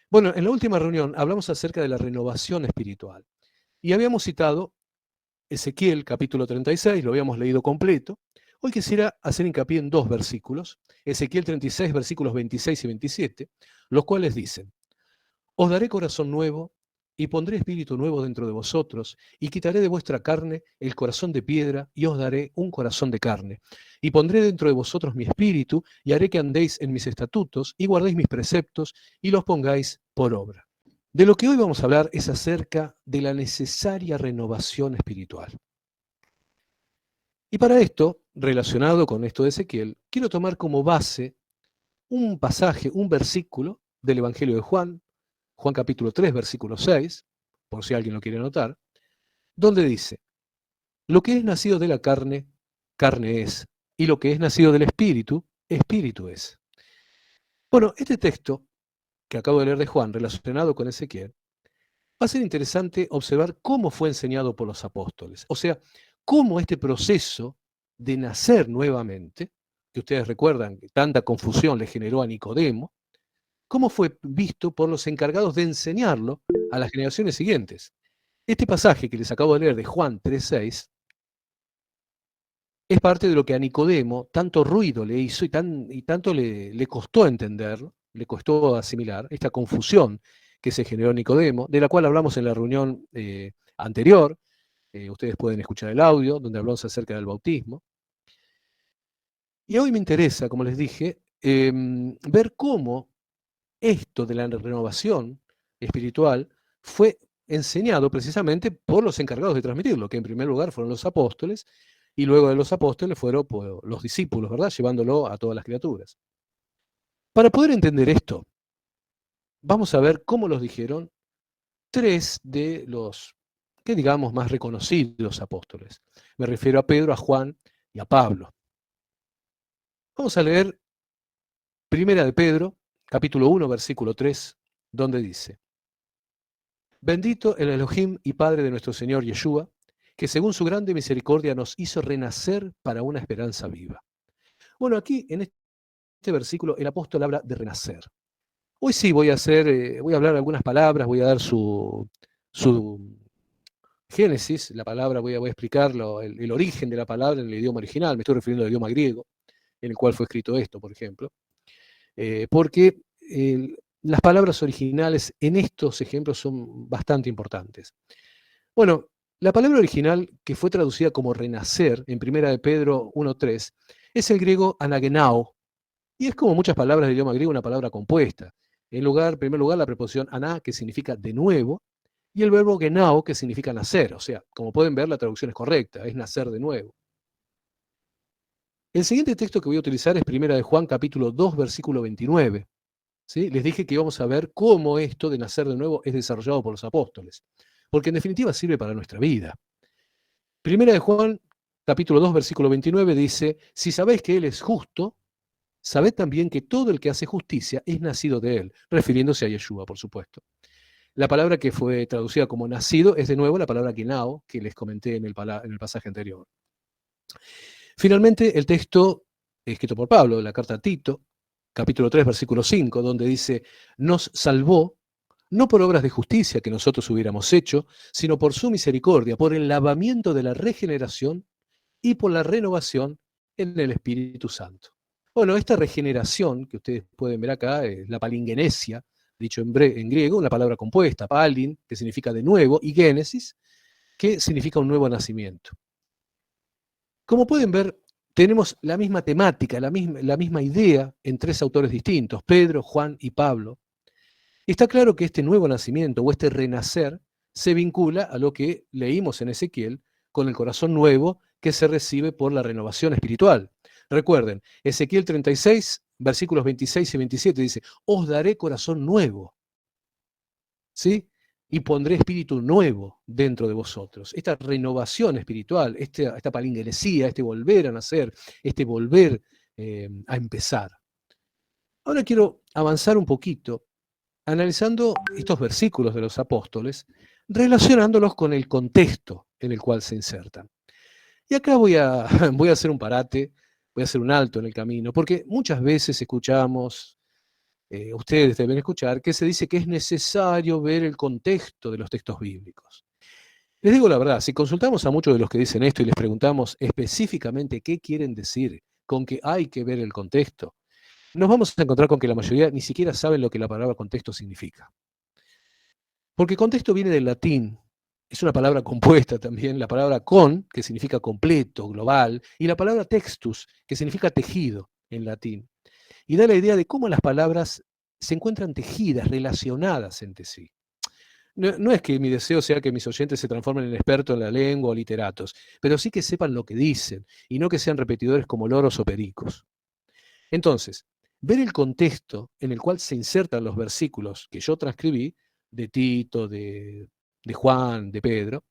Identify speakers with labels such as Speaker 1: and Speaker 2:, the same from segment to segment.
Speaker 1: Bueno, en la última reunión hablamos acerca de la renovación espiritual y habíamos citado Ezequiel capítulo 36, lo habíamos leído completo. Hoy quisiera hacer hincapié en dos versículos, Ezequiel 36, versículos 26 y 27, los cuales dicen: Os daré corazón nuevo y pondré espíritu nuevo dentro de vosotros, y quitaré de vuestra carne el corazón de piedra, y os daré un corazón de carne. Y pondré dentro de vosotros mi espíritu, y haré que andéis en mis estatutos, y guardéis mis preceptos, y los pongáis por obra. De lo que hoy vamos a hablar es acerca de la necesaria renovación espiritual. Y para esto, relacionado con esto de Ezequiel, quiero tomar como base un pasaje, un versículo del Evangelio de Juan, Juan capítulo 3, versículo 6, por si alguien lo quiere anotar, donde dice: Lo que es nacido de la carne, carne es, y lo que es nacido del espíritu, espíritu es. Bueno, este texto que acabo de leer de Juan, relacionado con Ezequiel, va a ser interesante observar cómo fue enseñado por los apóstoles. O sea, cómo este proceso de nacer nuevamente, que ustedes recuerdan que tanta confusión le generó a Nicodemo, cómo fue visto por los encargados de enseñarlo a las generaciones siguientes. Este pasaje que les acabo de leer de Juan 3:6 es parte de lo que a Nicodemo tanto ruido le hizo y tanto le costó entender, le costó asimilar, esta confusión que se generó en Nicodemo, de la cual hablamos en la reunión anterior. Ustedes pueden escuchar el audio donde hablamos acerca del bautismo. Y hoy me interesa, como les dije, ver cómo esto de la renovación espiritual fue enseñado precisamente por los encargados de transmitirlo, que en primer lugar fueron los apóstoles, y luego de los apóstoles fueron pues, los discípulos, ¿verdad? Llevándolo a todas las criaturas. Para poder entender esto, vamos a ver cómo los dijeron tres de los, que digamos, más reconocidos apóstoles. Me refiero a Pedro, a Juan y a Pablo. Vamos a leer Primera de Pedro, capítulo 1, versículo 3, donde dice: Bendito el Elohim y Padre de nuestro Señor Yeshua, que según su grande misericordia nos hizo renacer para una esperanza viva. Bueno, aquí en este versículo el apóstol habla de renacer. Hoy sí voy a hablar algunas palabras, voy a dar su génesis, la palabra, voy a explicar el origen de la palabra en el idioma original, me estoy refiriendo al idioma griego, en el cual fue escrito esto, por ejemplo, porque las palabras originales en estos ejemplos son bastante importantes. Bueno, la palabra original que fue traducida como renacer en Primera de Pedro 1:3 es el griego anagenao, y es como muchas palabras del idioma griego una palabra compuesta. En primer lugar, la preposición aná, que significa de nuevo, y el verbo genao, que significa nacer. O sea, como pueden ver, la traducción es correcta, es nacer de nuevo. El siguiente texto que voy a utilizar es Primera de Juan, capítulo 2, versículo 29. ¿Sí? Les dije que íbamos a ver cómo esto de nacer de nuevo es desarrollado por los apóstoles, porque en definitiva sirve para nuestra vida. Primera de Juan, capítulo 2, versículo 29 dice: Si sabéis que Él es justo, sabed también que todo el que hace justicia es nacido de Él, refiriéndose a Yeshua, por supuesto. La palabra que fue traducida como nacido es de nuevo la palabra kinao, que les comenté en el pasaje anterior. Finalmente, el texto escrito por Pablo, de la carta a Tito, capítulo 3, versículo 5, donde dice: Nos salvó no por obras de justicia que nosotros hubiéramos hecho, sino por su misericordia, por el lavamiento de la regeneración y por la renovación en el Espíritu Santo. Bueno, esta regeneración que ustedes pueden ver acá es la palingenesia, dicho en griego, una palabra compuesta, palin, que significa de nuevo, y génesis, que significa un nuevo nacimiento. Como pueden ver, tenemos la misma temática, la misma idea en tres autores distintos, Pedro, Juan y Pablo. Y está claro que este nuevo nacimiento o este renacer se vincula a lo que leímos en Ezequiel con el corazón nuevo que se recibe por la renovación espiritual. Recuerden, Ezequiel 36, versículos 26 y 27 dice: Os daré corazón nuevo, ¿sí? Y pondré espíritu nuevo dentro de vosotros. Esta renovación espiritual, esta palingenesía, este volver a nacer, este volver a empezar. Ahora quiero avanzar un poquito analizando estos versículos de los apóstoles, relacionándolos con el contexto en el cual se insertan. Y acá voy a hacer un parate, voy a hacer un alto en el camino, porque muchas veces escuchamos ustedes deben escuchar, que se dice que es necesario ver el contexto de los textos bíblicos. Les digo la verdad, si consultamos a muchos de los que dicen esto y les preguntamos específicamente qué quieren decir con que hay que ver el contexto, nos vamos a encontrar con que la mayoría ni siquiera saben lo que la palabra contexto significa. Porque contexto viene del latín, es una palabra compuesta también, la palabra con, que significa completo, global, y la palabra textus, que significa tejido en latín. Y da la idea de cómo las palabras se encuentran tejidas, relacionadas entre sí. No es que mi deseo sea que mis oyentes se transformen en expertos en la lengua o literatos, pero sí que sepan lo que dicen y no que sean repetidores como loros o pericos. Entonces, ver el contexto en el cual se insertan los versículos que yo transcribí, de Tito, de Juan, de Pedro,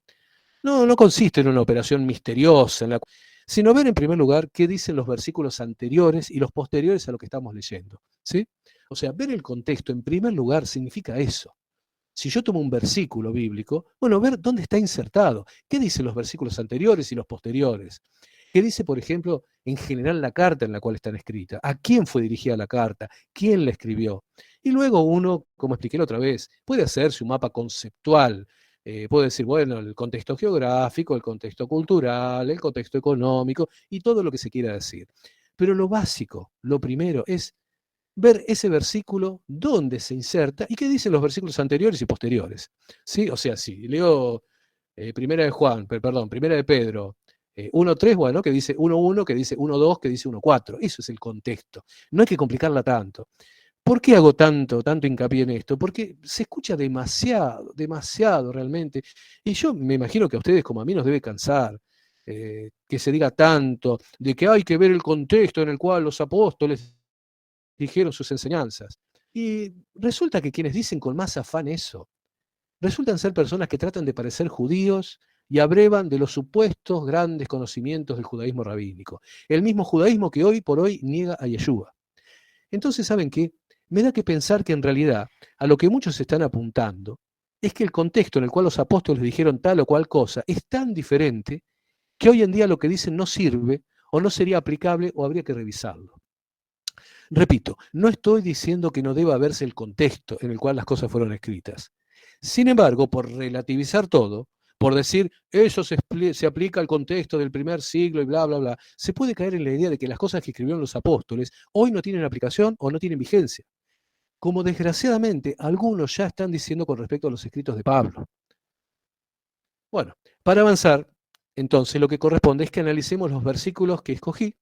Speaker 1: no consiste en una operación misteriosa, sino ver en primer lugar qué dicen los versículos anteriores y los posteriores a lo que estamos leyendo. ¿Sí? O sea, ver el contexto en primer lugar significa eso. Si yo tomo un versículo bíblico, bueno, ver dónde está insertado, qué dicen los versículos anteriores y los posteriores. ¿Qué dice, por ejemplo, en general la carta en la cual están escritas? ¿A quién fue dirigida la carta? ¿Quién la escribió? Y luego uno, como expliqué la otra vez, puede hacerse un mapa conceptual. Puede decir, bueno, el contexto geográfico, el contexto cultural, el contexto económico y todo lo que se quiera decir. Pero lo básico, lo primero, es ver ese versículo, dónde se inserta y qué dicen los versículos anteriores y posteriores. ¿Sí? O sea, si leo Primera de Juan, perdón, Primera de Pedro, 1.3, bueno, que dice 1.1, que dice 1.2, que dice 1.4. Eso es el contexto. No hay que complicarla tanto. ¿Por qué hago tanto hincapié en esto? Porque se escucha demasiado, demasiado realmente. Y yo me imagino que a ustedes como a mí nos debe cansar que se diga tanto de que hay que ver el contexto en el cual los apóstoles dijeron sus enseñanzas. Y resulta que quienes dicen con más afán eso, resultan ser personas que tratan de parecer judíos y abrevan de los supuestos grandes conocimientos del judaísmo rabínico. El mismo judaísmo que hoy por hoy niega a Yeshua. Entonces, ¿saben qué? Me da que pensar que en realidad a lo que muchos están apuntando es que el contexto en el cual los apóstoles dijeron tal o cual cosa es tan diferente que hoy en día lo que dicen no sirve o no sería aplicable o habría que revisarlo. Repito, no estoy diciendo que no deba verse el contexto en el cual las cosas fueron escritas. Sin embargo, por relativizar todo, por decir eso se aplica al contexto del primer siglo y bla, bla, bla, se puede caer en la idea de que las cosas que escribieron los apóstoles hoy no tienen aplicación o no tienen vigencia, como desgraciadamente algunos ya están diciendo con respecto a los escritos de Pablo. Bueno, para avanzar, entonces lo que corresponde es que analicemos los versículos que escogí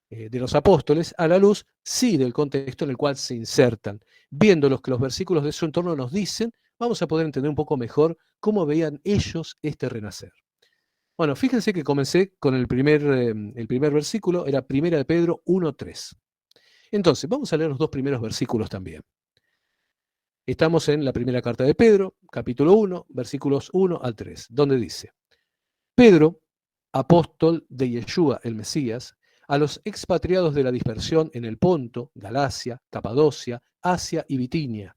Speaker 1: de los apóstoles a la luz, sí, del contexto en el cual se insertan. Viendo lo que los versículos de su entorno nos dicen, vamos a poder entender un poco mejor cómo veían ellos este renacer. Bueno, fíjense que comencé con el primer versículo, era Primera de Pedro 1.3. Entonces, vamos a leer los dos primeros versículos también. Estamos en la primera carta de Pedro, capítulo 1, versículos 1 al 3, donde dice: Pedro, apóstol de Yeshua el Mesías, a los expatriados de la dispersión en el Ponto, Galacia, Capadocia, Asia y Bitinia,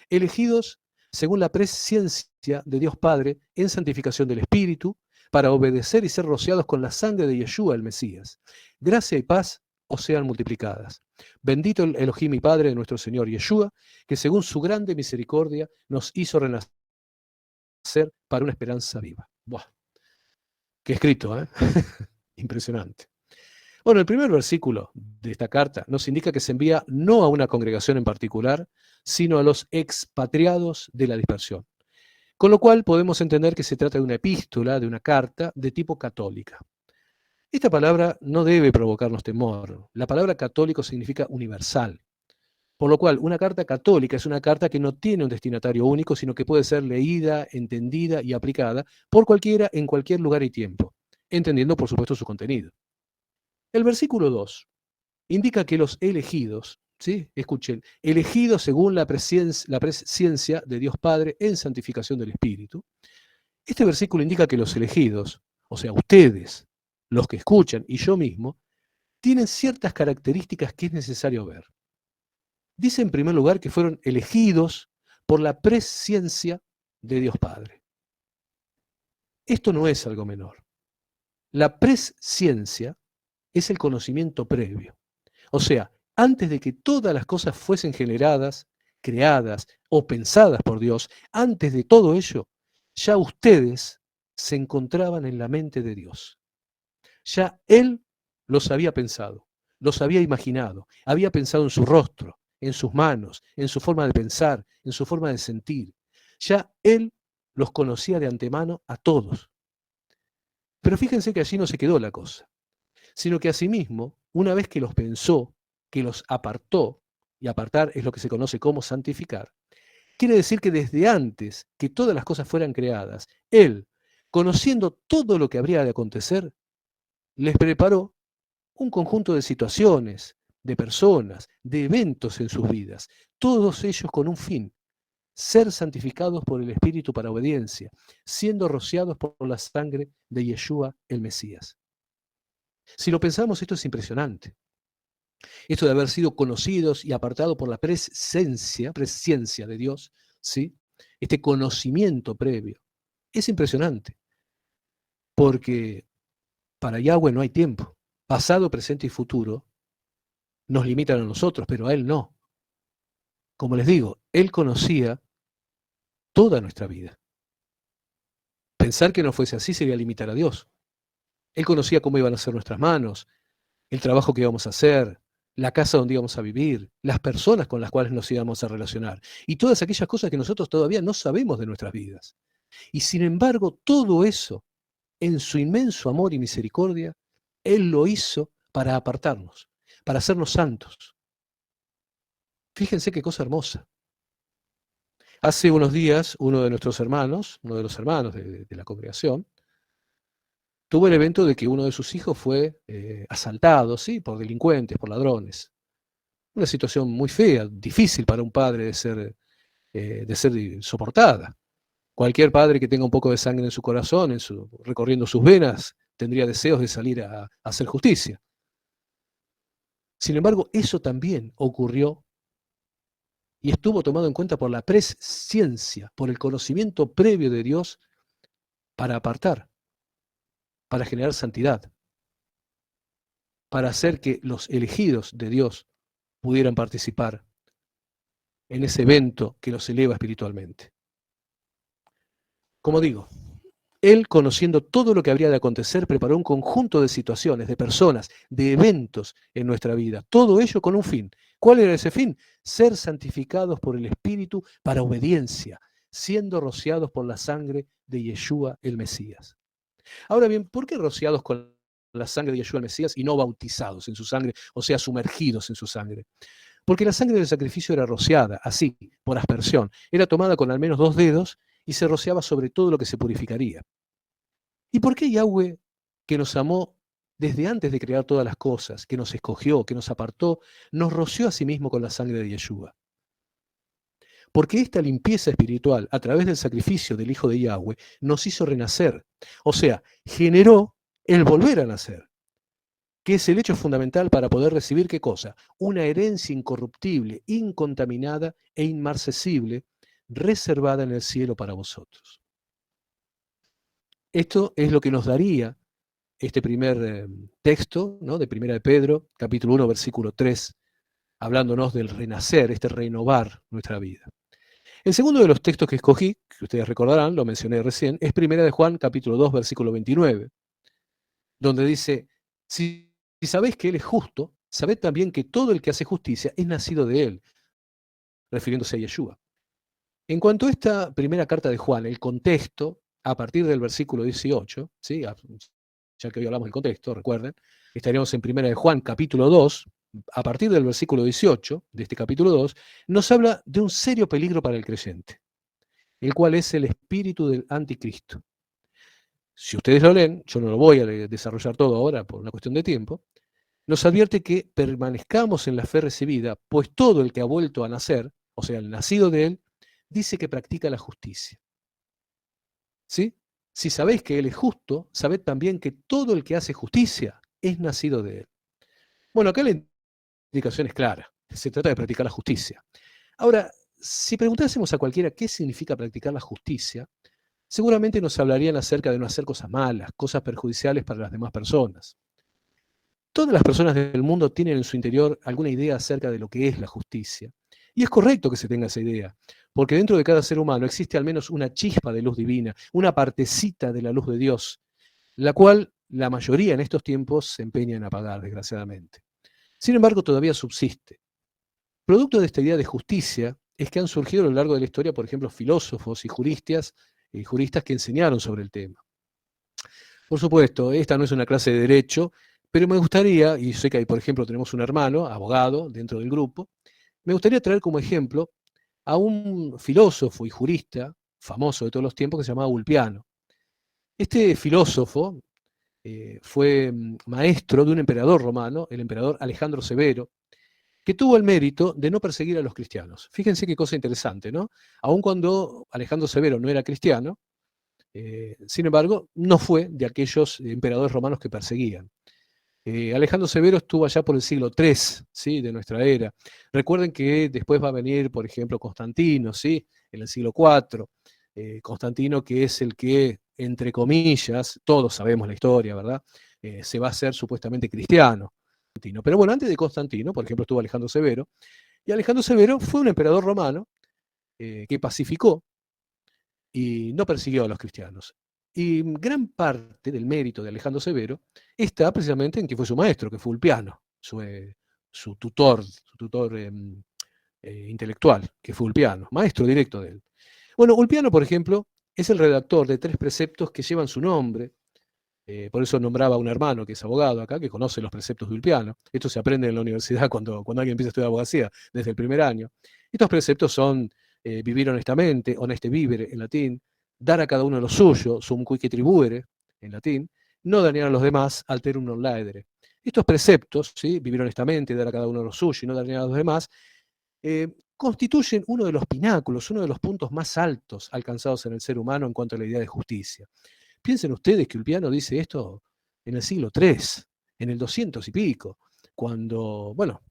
Speaker 1: elegidos según la presciencia de Dios Padre en santificación del Espíritu, para obedecer y ser rociados con la sangre de Yeshua el Mesías. Gracia y paz os sean multiplicadas. Bendito el Elohim y Padre de nuestro Señor Yeshua, que según su grande misericordia nos hizo renacer para una esperanza viva. Buah, qué escrito, ¿eh? Impresionante. Bueno, el primer versículo de esta carta nos indica que se envía no a una congregación en particular, sino a los expatriados de la dispersión. Con lo cual podemos entender que se trata de una epístola, de una carta de tipo católica. Esta palabra no debe provocarnos temor. La palabra católico significa universal. Por lo cual, una carta católica es una carta que no tiene un destinatario único, sino que puede ser leída, entendida y aplicada por cualquiera en cualquier lugar y tiempo, entendiendo por supuesto su contenido. El versículo 2 indica que los elegidos, ¿sí? Escuchen, elegidos según la presciencia de Dios Padre en santificación del Espíritu. Este versículo indica que los elegidos, o sea, ustedes, los que escuchan y yo mismo, tienen ciertas características que es necesario ver. Dice en primer lugar que fueron elegidos por la presciencia de Dios Padre. Esto no es algo menor. La presciencia es el conocimiento previo. O sea, antes de que todas las cosas fuesen generadas, creadas o pensadas por Dios, antes de todo ello, ya ustedes se encontraban en la mente de Dios. Ya Él los había pensado, los había imaginado, había pensado en su rostro, en sus manos, en su forma de pensar, en su forma de sentir. Ya Él los conocía de antemano a todos. Pero fíjense que allí no se quedó la cosa, sino que asimismo, una vez que los pensó, que los apartó, y apartar es lo que se conoce como santificar, quiere decir que desde antes que todas las cosas fueran creadas, Él, conociendo todo lo que habría de acontecer, les preparó un conjunto de situaciones, de personas, de eventos en sus vidas, todos ellos con un fin: ser santificados por el Espíritu para obediencia, siendo rociados por la sangre de Yeshua el Mesías. Si lo pensamos, esto es impresionante. Esto de haber sido conocidos y apartados por la presciencia de Dios, ¿sí? Este conocimiento previo, es impresionante, porque para Yahweh no hay tiempo. Pasado, presente y futuro nos limitan a nosotros, pero a Él no. Como les digo, Él conocía toda nuestra vida. Pensar que no fuese así sería limitar a Dios. Él conocía cómo iban a ser nuestras manos, el trabajo que íbamos a hacer, la casa donde íbamos a vivir, las personas con las cuales nos íbamos a relacionar y todas aquellas cosas que nosotros todavía no sabemos de nuestras vidas. Y sin embargo, todo eso, en su inmenso amor y misericordia, Él lo hizo para apartarnos, para hacernos santos. Fíjense qué cosa hermosa. Hace unos días, uno de nuestros hermanos, uno de los hermanos de la congregación, tuvo el evento de que uno de sus hijos fue asaltado, ¿sí?, por delincuentes, por ladrones. Una situación muy fea, difícil para un padre de ser soportada. Cualquier padre que tenga un poco de sangre en su corazón, recorriendo sus venas, tendría deseos de salir a hacer justicia. Sin embargo, eso también ocurrió y estuvo tomado en cuenta por la presciencia, por el conocimiento previo de Dios para apartar, para generar santidad, para hacer que los elegidos de Dios pudieran participar en ese evento que los eleva espiritualmente. Como digo, Él, conociendo todo lo que habría de acontecer, preparó un conjunto de situaciones, de personas, de eventos en nuestra vida. Todo ello con un fin. ¿Cuál era ese fin? Ser santificados por el Espíritu para obediencia, siendo rociados por la sangre de Yeshua el Mesías. Ahora bien, ¿por qué rociados con la sangre de Yeshua el Mesías y no bautizados en su sangre, o sea, sumergidos en su sangre? Porque la sangre del sacrificio era rociada, así, por aspersión. Era tomada con al menos 2 dedos y se rociaba sobre todo lo que se purificaría. ¿Y por qué Yahweh, que nos amó desde antes de crear todas las cosas, que nos escogió, que nos apartó, nos roció a sí mismo con la sangre de Yeshua? Porque esta limpieza espiritual, a través del sacrificio del Hijo de Yahweh, nos hizo renacer. O sea, generó el volver a nacer, que es el hecho fundamental para poder recibir, ¿qué cosa? Una herencia incorruptible, incontaminada e inmarcesible, reservada en el cielo para vosotros. Esto es lo que nos daría este primer texto, ¿no?, de Primera de Pedro, capítulo 1, versículo 3, hablándonos del renacer, este renovar nuestra vida. El segundo de los textos que escogí, que ustedes recordarán, lo mencioné recién, es Primera de Juan, capítulo 2, versículo 29, donde dice: si sabéis que Él es justo, sabed también que todo el que hace justicia es nacido de Él, refiriéndose a Yeshua. En cuanto a esta primera carta de Juan, el contexto, a partir del versículo 18, ¿sí?, ya que hoy hablamos del contexto, recuerden, estaríamos en Primera de Juan, capítulo 2, a partir del versículo 18 de este capítulo 2, nos habla de un serio peligro para el creyente, el cual es el espíritu del anticristo. Si ustedes lo leen, yo no lo voy a desarrollar todo ahora por una cuestión de tiempo, nos advierte que permanezcamos en la fe recibida, pues todo el que ha vuelto a nacer, o sea, el nacido de Él, dice que practica la justicia. ¿Sí? Si sabéis que Él es justo, sabed también que todo el que hace justicia es nacido de Él. Bueno, acá la indicación es clara. Se trata de practicar la justicia. Ahora, si preguntásemos a cualquiera qué significa practicar la justicia, seguramente nos hablarían acerca de no hacer cosas malas, cosas perjudiciales para las demás personas. Todas las personas del mundo tienen en su interior alguna idea acerca de lo que es la justicia. Y es correcto que se tenga esa idea, porque dentro de cada ser humano existe al menos una chispa de luz divina, una partecita de la luz de Dios, la cual la mayoría en estos tiempos se empeña en apagar, desgraciadamente. Sin embargo, todavía subsiste. Producto de esta idea de justicia es que han surgido a lo largo de la historia, por ejemplo, filósofos y juristas que enseñaron sobre el tema. Por supuesto, esta no es una clase de derecho, pero me gustaría, y sé que hay, por ejemplo, tenemos un hermano, abogado, dentro del grupo, me gustaría traer como ejemplo a un filósofo y jurista famoso de todos los tiempos que se llamaba Ulpiano. Este filósofo fue maestro de un emperador romano, el emperador Alejandro Severo, que tuvo el mérito de no perseguir a los cristianos. Fíjense qué cosa interesante, ¿no? Aun cuando Alejandro Severo no era cristiano, sin embargo, no fue de aquellos emperadores romanos que perseguían. Alejandro Severo estuvo allá por el siglo III, ¿sí? De nuestra era. Recuerden que después va a venir, por ejemplo, Constantino, ¿sí? En el siglo IV. Constantino, que es el que, entre comillas, todos sabemos la historia, ¿verdad? Se va a hacer supuestamente cristiano. Pero bueno, antes de Constantino, por ejemplo, estuvo Alejandro Severo, y Alejandro Severo fue un emperador romano que pacificó y no persiguió a los cristianos. Y gran parte del mérito de Alejandro Severo está precisamente en que fue su maestro, que fue Ulpiano, su tutor intelectual, que fue Ulpiano, maestro directo de él. Bueno, Ulpiano, por ejemplo, es el redactor de 3 preceptos que llevan su nombre. Por eso nombraba a un hermano que es abogado acá, que conoce los preceptos de Ulpiano. Esto se aprende en la universidad cuando alguien empieza a estudiar abogacía, desde el primer año. Estos preceptos son vivir honestamente, honeste vivere en latín, dar a cada uno lo suyo, sum cuique tribuere en latín, no dañar a los demás, alterum non laedere. Estos preceptos, ¿sí? Vivir honestamente, dar a cada uno lo suyo y no dañar a los demás, constituyen uno de los pináculos, uno de los puntos más altos alcanzados en el ser humano en cuanto a la idea de justicia. Piensen ustedes que Ulpiano dice esto en el siglo III, en el 200 y pico, cuando, bueno,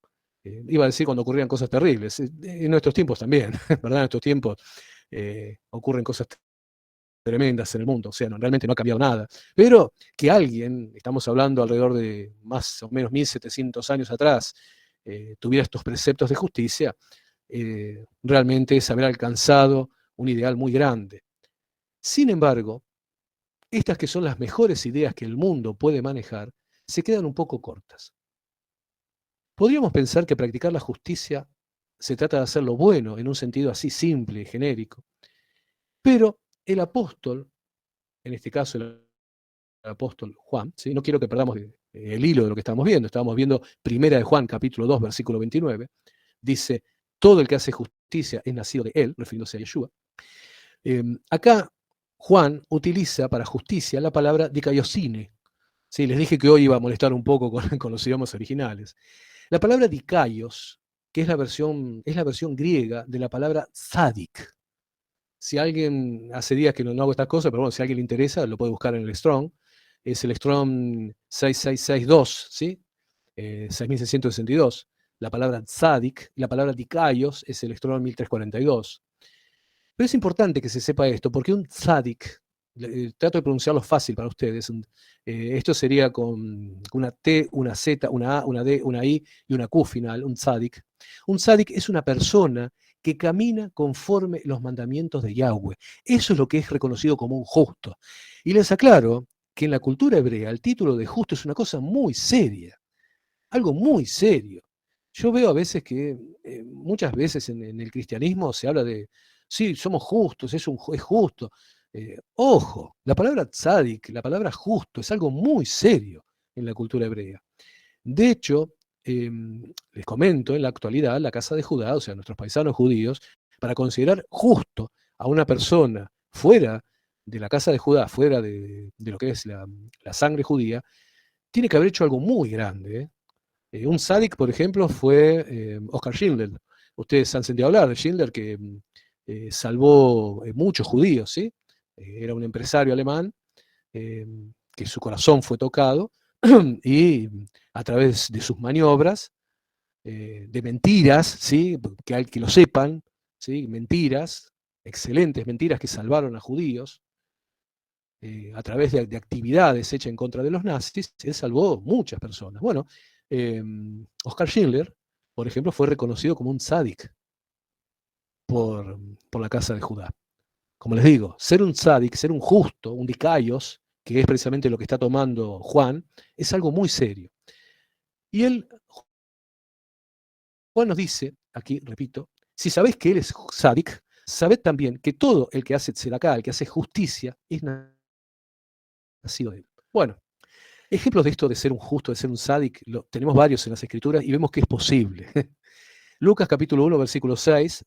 Speaker 1: iba a decir cuando ocurrían cosas terribles, en nuestros tiempos también, ¿verdad? En nuestros tiempos ocurren cosas tremendas en el mundo, o sea, no, realmente no ha cambiado nada, pero que alguien, estamos hablando alrededor de más o menos 1700 años atrás, tuviera estos preceptos de justicia, realmente es haber alcanzado un ideal muy grande. Sin embargo, estas que son las mejores ideas que el mundo puede manejar, se quedan un poco cortas. Podríamos pensar que practicar la justicia se trata de hacer lo bueno en un sentido así simple y genérico, pero el apóstol, en este caso el apóstol Juan, ¿sí? No quiero que perdamos el hilo de lo que estábamos viendo Primera de Juan, capítulo 2, versículo 29, dice, todo el que hace justicia es nacido de él, refiriéndose a Yeshua. Acá Juan utiliza para justicia la palabra dikaiosine. Sí, les dije que hoy iba a molestar un poco con los idiomas originales. La palabra dikaios, que es la versión griega de la palabra tzadik. Si alguien, hace días que no hago estas cosas, pero bueno, si a alguien le interesa, lo puede buscar en el Strong. Es el Strong 6662, ¿sí? 6662. La palabra tzadik, la palabra dikaios es el Strong 1342. Pero es importante que se sepa esto, porque un tzadik, trato de pronunciarlo fácil para ustedes, esto sería con una T, una Z, una A, una D, una I y una Q final, un tzadik. Un tzadik es una persona que camina conforme los mandamientos de Yahweh. Eso es lo que es reconocido como un justo. Y les aclaro que en la cultura hebrea el título de justo es una cosa muy seria, algo muy serio. Yo veo a veces que, muchas veces en el cristianismo se habla de, sí, somos justos, es justo. Ojo, la palabra tzadik, la palabra justo, es algo muy serio en la cultura hebrea. De hecho, les comento, en la actualidad, la casa de Judá, o sea, nuestros paisanos judíos, para considerar justo a una persona fuera de la casa de Judá, fuera de lo que es la sangre judía, tiene que haber hecho algo muy grande, ¿eh? Un sádic, por ejemplo, fue Oskar Schindler. Ustedes han sentido hablar de Schindler, que salvó muchos judíos, ¿sí? Era un empresario alemán eh, que su corazón fue tocado y a través de sus maniobras, de mentiras, ¿sí? Que lo sepan, ¿sí? Mentiras, excelentes mentiras que salvaron a judíos, a través de actividades hechas en contra de los nazis, él salvó muchas personas. Bueno, Oskar Schindler, por ejemplo, fue reconocido como un tzadik por, por la casa de Judá. Como les digo, ser un tzadik, ser un justo, un dikaios, que es precisamente lo que está tomando Juan, es algo muy serio. Y Juan nos dice, aquí repito, si sabéis que él es tzadik, sabed también que todo el que hace tzedakah, el que hace justicia, es nacido de él. Bueno, ejemplos de esto de ser un justo, de ser un tzadik, tenemos varios en las escrituras y vemos que es posible. Lucas capítulo 1, versículo 6,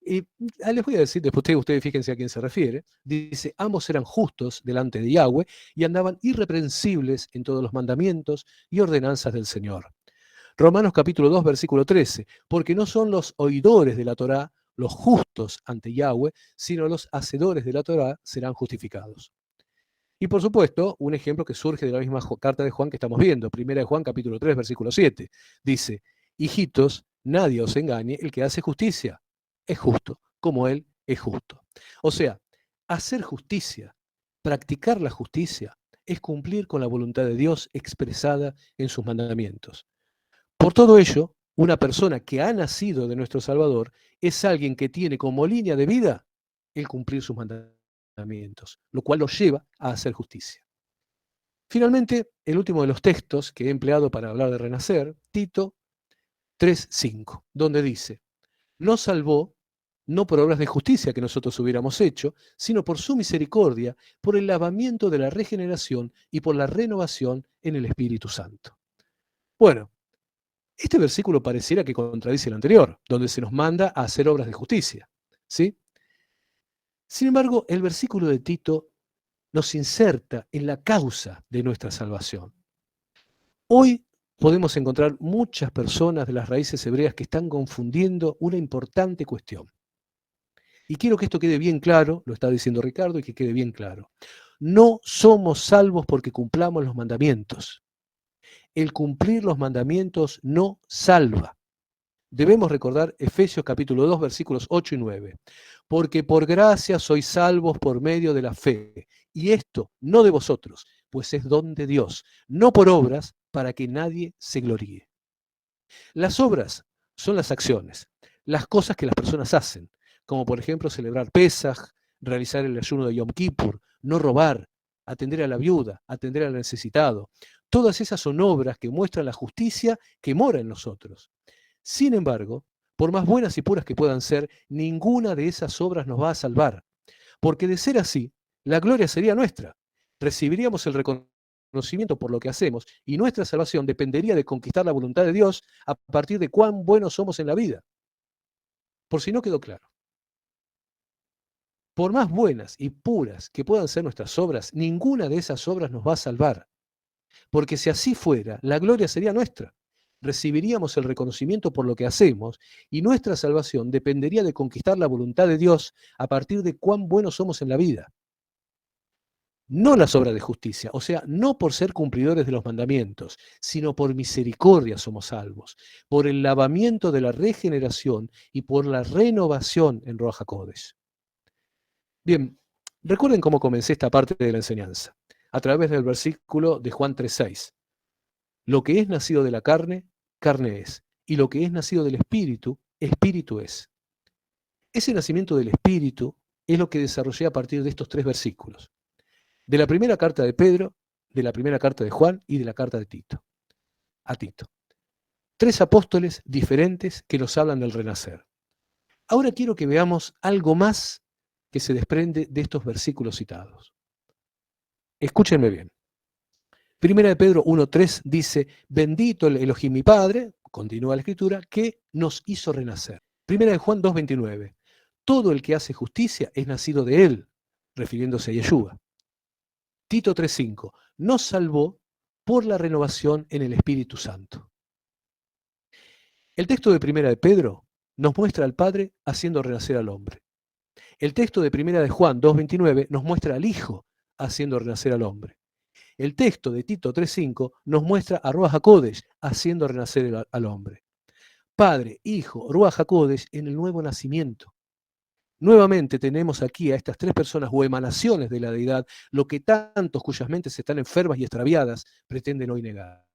Speaker 1: y les voy a decir, después ustedes fíjense a quién se refiere, dice, ambos eran justos delante de Yahweh y andaban irreprensibles en todos los mandamientos y ordenanzas del Señor. Romanos capítulo 2, versículo 13, porque no son los oidores de la Torá los justos ante Yahweh, sino los hacedores de la Torá serán justificados. Y por supuesto, un ejemplo que surge de la misma carta de Juan que estamos viendo, primera de Juan capítulo 3, versículo 7, dice, hijitos, nadie os engañe, el que hace justicia es justo, como él es justo. O sea, hacer justicia, practicar la justicia, es cumplir con la voluntad de Dios expresada en sus mandamientos. Por todo ello, una persona que ha nacido de nuestro Salvador es alguien que tiene como línea de vida el cumplir sus mandamientos, lo cual lo lleva a hacer justicia. Finalmente, el último de los textos que he empleado para hablar de renacer, Tito 3:5, donde dice, nos salvó no por obras de justicia que nosotros hubiéramos hecho, sino por su misericordia, por el lavamiento de la regeneración y por la renovación en el Espíritu Santo. Bueno, este versículo pareciera que contradice el anterior, donde se nos manda a hacer obras de justicia, ¿sí? Sin embargo, el versículo de Tito nos inserta en la causa de nuestra salvación. Hoy podemos encontrar muchas personas de las raíces hebreas que están confundiendo una importante cuestión. Y quiero que esto quede bien claro, lo está diciendo Ricardo, y que quede bien claro. No somos salvos porque cumplamos los mandamientos. El cumplir los mandamientos no salva. Debemos recordar Efesios capítulo 2, versículos 8 y 9. Porque por gracia sois salvos por medio de la fe. Y esto no de vosotros, pues es don de Dios, no por obras, para que nadie se gloríe. Las obras son las acciones, las cosas que las personas hacen, como por ejemplo celebrar Pesaj, realizar el ayuno de Yom Kippur, no robar, atender a la viuda, atender al necesitado. Todas esas son obras que muestran la justicia que mora en nosotros. Sin embargo, por más buenas y puras que puedan ser, ninguna de esas obras nos va a salvar, porque de ser así, la gloria sería nuestra. Recibiríamos el reconocimiento por lo que hacemos y nuestra salvación dependería de conquistar la voluntad de Dios a partir de cuán buenos somos en la vida. Por si no quedó claro. Por más buenas y puras que puedan ser nuestras obras, ninguna de esas obras nos va a salvar. Porque si así fuera, la gloria sería nuestra. Recibiríamos el reconocimiento por lo que hacemos y nuestra salvación dependería de conquistar la voluntad de Dios a partir de cuán buenos somos en la vida. No las obras de justicia, o sea, no por ser cumplidores de los mandamientos, sino por misericordia somos salvos, por el lavamiento de la regeneración y por la renovación en Ruach HaKodesh. Bien, recuerden cómo comencé esta parte de la enseñanza, a través del versículo de Juan 3:6. Lo que es nacido de la carne, carne es, y lo que es nacido del Espíritu, Espíritu es. Ese nacimiento del Espíritu es lo que desarrollé a partir de estos 3 versículos. De la primera carta de Pedro, de la primera carta de Juan y de la carta de Tito. A Tito. 3 apóstoles diferentes que nos hablan del renacer. Ahora quiero que veamos algo más que se desprende de estos versículos citados. Escúchenme bien. Primera de Pedro 1:3 dice, bendito el Elohim mi Padre, continúa la escritura, que nos hizo renacer. Primera de Juan 2:29, todo el que hace justicia es nacido de él, refiriéndose a Yeshua. Tito 3:5, nos salvó por la renovación en el Espíritu Santo. El texto de Primera de Pedro nos muestra al Padre haciendo renacer al hombre. El texto de Primera de Juan 2:29 nos muestra al Hijo haciendo renacer al hombre. El texto de Tito 3:5 nos muestra a Ruach HaKodesh haciendo renacer al hombre. Padre, Hijo, Ruach HaKodesh en el nuevo nacimiento. nuevamente tenemos aquí a estas tres personas o emanaciones de la deidad, lo que tantos cuyas mentes están enfermas y extraviadas pretenden hoy negar.